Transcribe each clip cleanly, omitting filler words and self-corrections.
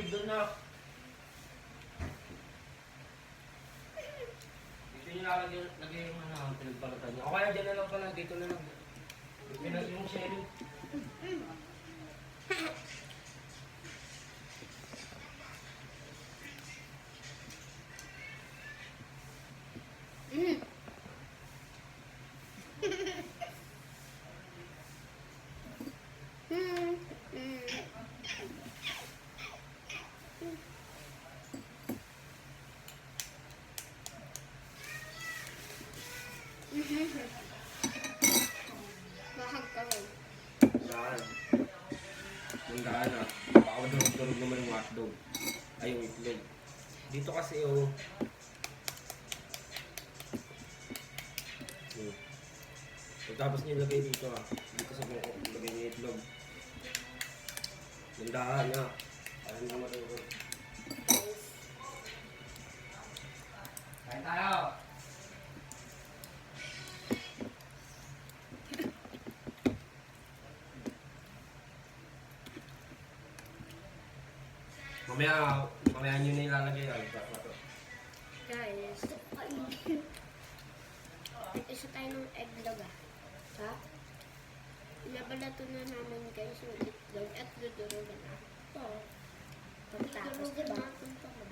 doon na. Dito nyo lagay yung pinagbalatan nyo. O kaya dyan na lang pala, dito na lang. Pinas yung shelly. Bahag ka rin. Saan? Mundaan ah. Baka durog-durog naman yung hotdog. Ay, yung itlog. Dito kasi oh. Tapos nilagay dito ah. Dito sa buko. Nilagay niya itlog. Mundaan ah. Alam mo madurog. Kain tayo! Mamaya nyo na ilalagay yan. Guys, isa tayo ng eggnog ah. Ha? Inabalato na namin guys yung eggnog at dudurugan na. Ito. Dudurugan natin ito ba?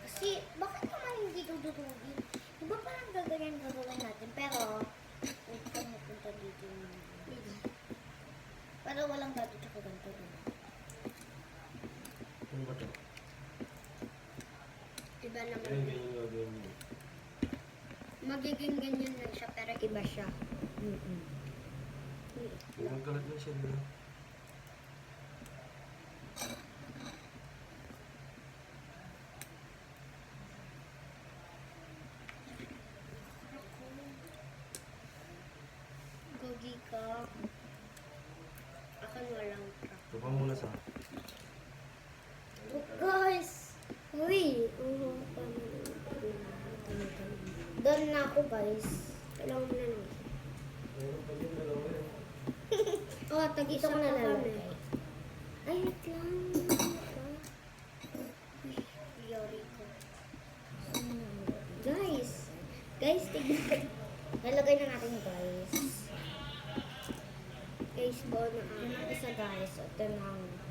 Kasi, bakit naman hindi dudurugin? Diba parang gagawin natin, pero huwag kang mapunta dito yung pero walang gato tsaka ganito. Ano ba ito? Iba naman. Ganyan yung gagawin mo. Magiging ganyan lang siya pero iba siya. Magkalat na siya doon. Gogi ka. Akan walang truck. Ito pa muna sa... Guys! Uy! Doon na ako, guys. Kailangan mo na lang. Meron pa din dalawa eh. Oh, Dito tag-isa ko ka na kami. lalagay. Ay, wait lang. Yori ko. Guys! Guys, tignan. Nalagay na natin, guys. Guys, bo na Yan ang isa, guys. Ito na ang